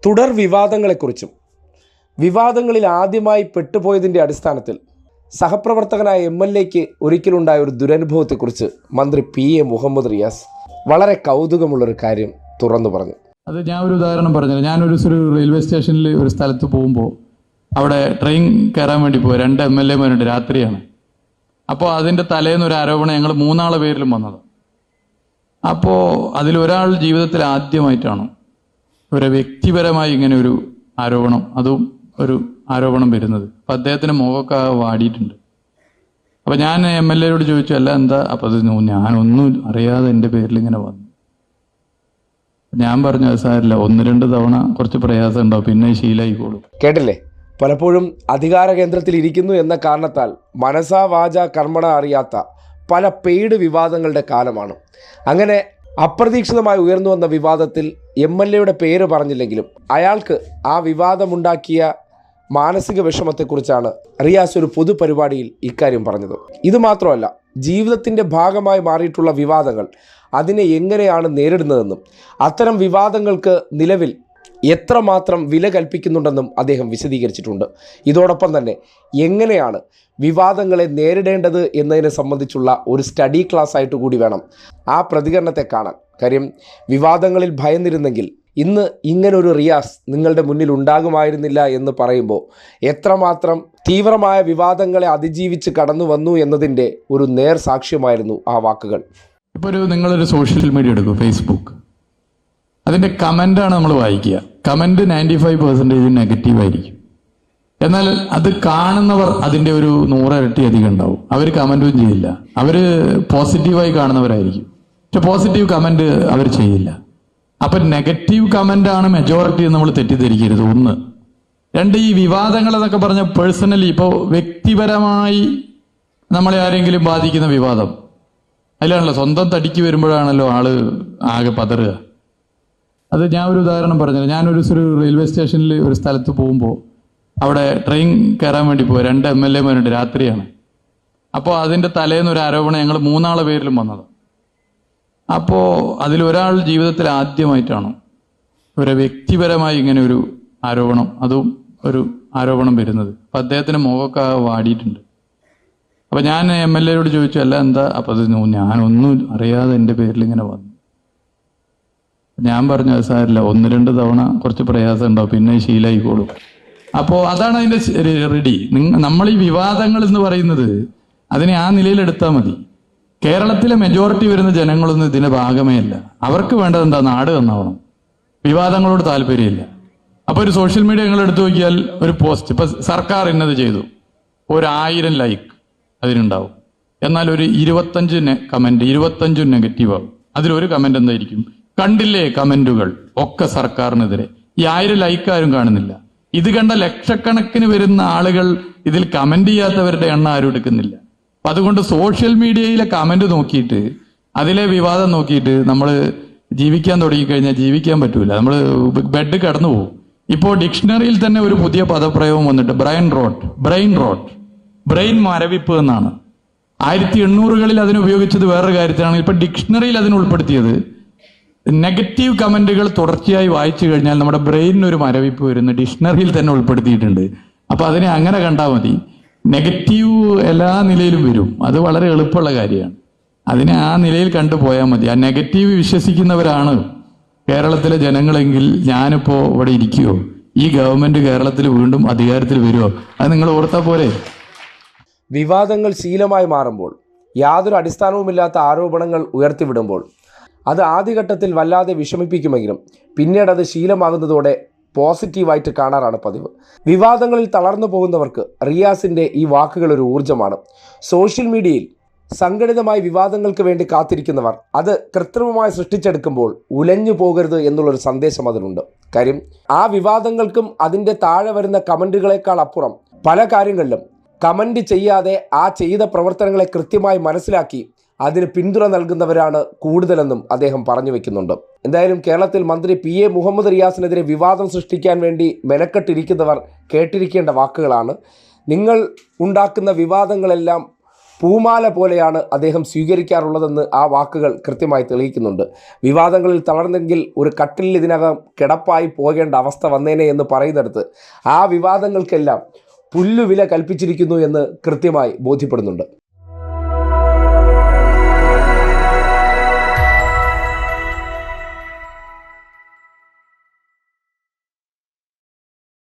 തുടർ വിവാദങ്ങളെക്കുറിച്ചും വിവാദങ്ങളിൽ ആദ്യമായി പെട്ടുപോയതിൻ്റെ അടിസ്ഥാനത്തിൽ സഹപ്രവർത്തകനായ MLAക്ക് ഒരിക്കലുണ്ടായ ഒരു ദുരനുഭവത്തെക്കുറിച്ച് മന്ത്രി PA മുഹമ്മദ് റിയാസ് വളരെ കൗതുകമുള്ളൊരു കാര്യം തുറന്നു പറഞ്ഞു. അത് ഞാൻ ഒരു ഉദാഹരണം പറഞ്ഞത്, ഞാനൊരു റെയിൽവേ സ്റ്റേഷനിൽ ഒരു സ്ഥലത്ത് പോകുമ്പോൾ അവിടെ ട്രെയിൻ കയറാൻ വേണ്ടി പോയി 2 MLAമാരുണ്ട്, രാത്രിയാണ്. അപ്പോൾ അതിൻ്റെ തലേന്നൊരു ആരോപണം ഞങ്ങൾ 3 പേരിലും വന്നത്. അപ്പോൾ അതിലൊരാൾ ജീവിതത്തിൽ ആദ്യമായിട്ടാണ് ഒരു വ്യക്തിപരമായി ഇങ്ങനെ ഒരു ആരോപണം, അതും ഒരു ആരോപണം വരുന്നത്. അപ്പം അദ്ദേഹത്തിന് മുഖമൊക്കെ വാടിയിട്ടുണ്ട്. അപ്പം ഞാൻ MLAയോട് ചോദിച്ചു, അല്ല എന്താ? അപ്പം അത് ഞാനൊന്നും അറിയാതെ എൻ്റെ പേരിൽ ഇങ്ങനെ വന്നു. ഞാൻ പറഞ്ഞു, അത് സാരില്ല, 1-2 തവണ കുറച്ച് പ്രയാസം ഉണ്ടാവും, പിന്നെ ശീലമായിക്കോളും. കേട്ടില്ലേ? പലപ്പോഴും അധികാര കേന്ദ്രത്തിൽ ഇരിക്കുന്നു എന്ന കാരണത്താൽ മനസാ വാച കർമ്മണ അറിയാത്ത പല പെയ്ഡ് വിവാദങ്ങളുടെ കാലമാണ്. അങ്ങനെ അപ്രതീക്ഷിതമായി ഉയർന്നു വന്ന വിവാദത്തിൽ MLAയുടെ പേര് പറഞ്ഞില്ലെങ്കിലും അയാൾക്ക് ആ വിവാദമുണ്ടാക്കിയ മാനസിക വിഷമത്തെക്കുറിച്ചാണ് റിയാസ് ഒരു പൊതുപരിപാടിയിൽ ഇക്കാര്യം പറഞ്ഞത്. ഇതുമാത്രമല്ല, ജീവിതത്തിൻ്റെ ഭാഗമായി മാറിയിട്ടുള്ള വിവാദങ്ങൾ അതിനെ എങ്ങനെയാണ് നേരിടുന്നതെന്നും അത്തരം വിവാദങ്ങൾക്ക് നിലവിൽ എത്രമാത്രം വില കൽപ്പിക്കുന്നുണ്ടെന്നും അദ്ദേഹം വിശദീകരിച്ചിട്ടുണ്ട്. ഇതോടൊപ്പം തന്നെ എങ്ങനെയാണ് വിവാദങ്ങളെ നേരിടേണ്ടത് എന്നതിനെ സംബന്ധിച്ചുള്ള ഒരു സ്റ്റഡി ക്ലാസ് ആയിട്ട് കൂടി വേണം ആ പ്രതികരണത്തെ കാണാൻ. കാര്യം വിവാദങ്ങളിൽ ഭയന്നിരുന്നെങ്കിൽ ഇന്ന് ഇങ്ങനൊരു റിയാസ് നിങ്ങളുടെ മുന്നിൽ ഉണ്ടാകുമായിരുന്നില്ല എന്ന് പറയുമ്പോൾ എത്രമാത്രം തീവ്രമായ വിവാദങ്ങളെ അതിജീവിച്ച് കടന്നു വന്നു എന്നതിൻ്റെ ഒരു നേർ സാക്ഷ്യമായിരുന്നു ആ വാക്കുകൾ. ഇപ്പോൾ നിങ്ങളൊരു സോഷ്യൽ മീഡിയ എടുക്കും, ഫേസ്ബുക്ക്, അതിൻ്റെ കമൻ്റാണ് നമ്മൾ വായിക്കുക. കമൻറ്റ് 95% നെഗറ്റീവായിരിക്കും. എന്നാൽ അത് കാണുന്നവർ അതിൻ്റെ ഒരു 100 ഇരട്ടി അധികം ഉണ്ടാവും. അവർ കമൻറ്റും ചെയ്യില്ല, അവർ പോസിറ്റീവായി കാണുന്നവരായിരിക്കും. പക്ഷെ പോസിറ്റീവ് കമൻറ്റ് അവർ ചെയ്യില്ല. അപ്പം നെഗറ്റീവ് കമൻ്റാണ് മെജോറിറ്റി എന്ന് നമ്മൾ തെറ്റിദ്ധരിക്കരുത്. 1. 2, ഈ വിവാദങ്ങൾ എന്നൊക്കെ പറഞ്ഞ പേഴ്സണലി, ഇപ്പോൾ വ്യക്തിപരമായി നമ്മളെ ആരെങ്കിലും ബാധിക്കുന്ന വിവാദം, അതിലാണല്ലോ സ്വന്തം തടിക്ക് വരുമ്പോഴാണല്ലോ ആള് ആകെ പതറുക. അത് ഞാൻ ഒരു ഉദാഹരണം പറഞ്ഞത്, ഞാനൊരു റെയിൽവേ സ്റ്റേഷനിൽ ഒരു സ്ഥലത്ത് പോകുമ്പോൾ അവിടെ ട്രെയിൻ കയറാൻ വേണ്ടി പോയി 2 MLAമാരുണ്ട്, രാത്രിയാണ്. അപ്പോൾ അതിൻ്റെ തലേന്നൊരു ആരോപണം ഞങ്ങൾ 3 പേരിലും വന്നത്. അപ്പോൾ അതിലൊരാൾ ജീവിതത്തിൽ ആദ്യമായിട്ടാണ് ഒരു വ്യക്തിപരമായി ഇങ്ങനെ ഒരു ആരോപണം, അതും ഒരു ആരോപണം വരുന്നത്. അപ്പം അദ്ദേഹത്തിന് മുഖമൊക്കെ വാടിയിട്ടുണ്ട്. അപ്പം ഞാൻ MLAയോട് ചോദിച്ചു, അല്ല എന്താ? അപ്പം അത് ഞാനൊന്നും അറിയാതെ എൻ്റെ പേരിൽ ഇങ്ങനെ വന്നു. ഞാൻ പറഞ്ഞു, അത് സാരില്ല, 1-2 തവണ കുറച്ച് പ്രയാസം ഉണ്ടാവും, പിന്നെ ശീലമായിക്കോളും. അപ്പോൾ അതാണ് അതിൻ്റെ റെഡി. നമ്മൾ ഈ വിവാദങ്ങൾ എന്ന് പറയുന്നത് അതിനെ ആ നിലയിൽ എടുത്താൽ മതി. കേരളത്തിലെ മെജോറിറ്റി വരുന്ന ജനങ്ങളൊന്നും ഇതിൻ്റെ ഭാഗമേ അല്ല. അവർക്ക് വേണ്ടത് എന്താ? നാട് നന്നാവണം. വിവാദങ്ങളോട് താല്പര്യമില്ല. അപ്പോൾ ഒരു സോഷ്യൽ മീഡിയ നിങ്ങൾ എടുത്തു നോക്കിയാൽ ഒരു പോസ്റ്റ്, ഇപ്പം സർക്കാർ ഇന്നത് ചെയ്തു, 1000 ലൈക്ക് അതിനുണ്ടാവും. എന്നാൽ ഒരു 25 കമൻറ്റ്, 25 നെഗറ്റീവാകും. അതിലൊരു കമൻറ്റ് എന്തായിരിക്കും? കണ്ടില്ലേ കമൻറ്റുകൾ ഒക്കെ സർക്കാരിനെതിരെ. ഈ 1000 ലൈക്ക് ആരും കാണുന്നില്ല. ഇത് കണ്ട ലക്ഷക്കണക്കിന് വരുന്ന ആളുകൾ ഇതിൽ കമന്റ് ചെയ്യാത്തവരുടെ എണ്ണം ആരും എടുക്കുന്നില്ല. അപ്പൊ അതുകൊണ്ട് സോഷ്യൽ മീഡിയയിലെ കമന്റ് നോക്കിയിട്ട് അതിലെ വിവാദം നോക്കിയിട്ട് നമ്മൾ ജീവിക്കാൻ തുടങ്ങിക്കഴിഞ്ഞാൽ ജീവിക്കാൻ പറ്റൂല. നമ്മൾ ബെഡ് കടന്നു പോകും. ഇപ്പോൾ ഡിക്ഷണറിയിൽ തന്നെ ഒരു പുതിയ പദപ്രയോഗം വന്നിട്ട് ബ്രെയിൻ മരവിപ്പ് എന്നാണ്. 1800കളിൽ അതിനുപയോഗിച്ചത് വേറൊരു കാര്യത്തിലാണ്. ഇപ്പൊ ഡിക്ഷണറിയിൽ അതിന് ഉൾപ്പെടുത്തിയത് നെഗറ്റീവ് കമന്റുകൾ തുടർച്ചയായി വായിച്ചു കഴിഞ്ഞാൽ നമ്മുടെ ബ്രെയിനിന് ഒരു മരവിപ്പ് വരുന്ന ഡിക്ഷണറിയിൽ തന്നെ ഉൾപ്പെടുത്തിയിട്ടുണ്ട്. അപ്പൊ അതിനെ അങ്ങനെ കണ്ടാൽ മതി. നെഗറ്റീവ് എല്ലാ നിലയിലും വരും, അത് വളരെ എളുപ്പമുള്ള കാര്യമാണ്. അതിനെ ആ നിലയിൽ കണ്ടുപോയാൽ മതി. ആ നെഗറ്റീവ് വിശ്വസിക്കുന്നവരാണ് കേരളത്തിലെ ജനങ്ങളെങ്കിൽ ഞാനിപ്പോ ഇവിടെ ഇരിക്കുവോ? ഈ ഗവൺമെന്റ് കേരളത്തിൽ വീണ്ടും അധികാരത്തിൽ വരുമോ? അത് നിങ്ങൾ ഓർത്താൽ പോരെ. വിവാദങ്ങൾ ശീലമായി മാറുമ്പോൾ, യാതൊരു അടിസ്ഥാനവുമില്ലാത്ത ആരോപണങ്ങൾ ഉയർത്തിവിടുമ്പോൾ അത് ആദ്യഘട്ടത്തിൽ വല്ലാതെ വിഷമിപ്പിക്കുമെങ്കിലും പിന്നീട് അത് ശീലമാകുന്നതോടെ പോസിറ്റീവായിട്ട് കാണാറാണ് പതിവ്. വിവാദങ്ങളിൽ തളർന്നു പോകുന്നവർക്ക് റിയാസിൻ്റെ ഈ വാക്കുകൾ ഒരു ഊർജ്ജമാണ്. സോഷ്യൽ മീഡിയയിൽ സംഘടിതമായി വിവാദങ്ങൾക്ക് വേണ്ടി കാത്തിരിക്കുന്നവർ അത് കൃത്രിമമായി സൃഷ്ടിച്ചെടുക്കുമ്പോൾ ഉലഞ്ഞു പോകരുത് എന്നുള്ളൊരു സന്ദേശം അതിലുണ്ട്. കാര്യം ആ വിവാദങ്ങൾക്കും അതിൻ്റെ താഴെ വരുന്ന കമൻറ്റുകളെക്കാൾ അപ്പുറം പല കാര്യങ്ങളിലും കമൻറ്റ് ചെയ്യാതെ ആ ചെയ്ത പ്രവർത്തനങ്ങളെ കൃത്യമായി മനസ്സിലാക്കി അതിന് പിന്തുണ നൽകുന്നവരാണ് കൂടുതലെന്നും അദ്ദേഹം പറഞ്ഞു വെക്കുന്നുണ്ട്. എന്തായാലും കേരളത്തിൽ മന്ത്രി PA മുഹമ്മദ് റിയാസിനെതിരെ വിവാദം സൃഷ്ടിക്കാൻ വേണ്ടി മെനക്കെട്ടിരിക്കുന്നവർ കേട്ടിരിക്കേണ്ട വാക്കുകളാണ്. നിങ്ങൾ ഉണ്ടാക്കുന്ന വിവാദങ്ങളെല്ലാം പൂമാല പോലെയാണ് അദ്ദേഹം സ്വീകരിക്കാറുള്ളതെന്ന് ആ വാക്കുകൾ കൃത്യമായി തെളിയിക്കുന്നുണ്ട്. വിവാദങ്ങളിൽ തളർന്നെങ്കിൽ ഒരു കട്ടിലിൽ ഇതിനകം കിടപ്പായി പോകേണ്ട അവസ്ഥ വന്നേനെ എന്ന് പറയുന്നിടത്ത് ആ വിവാദങ്ങൾക്കെല്ലാം പുല്ലുവില കൽപ്പിച്ചിരിക്കുന്നു എന്ന് കൃത്യമായി ബോധ്യപ്പെടുന്നുണ്ട്.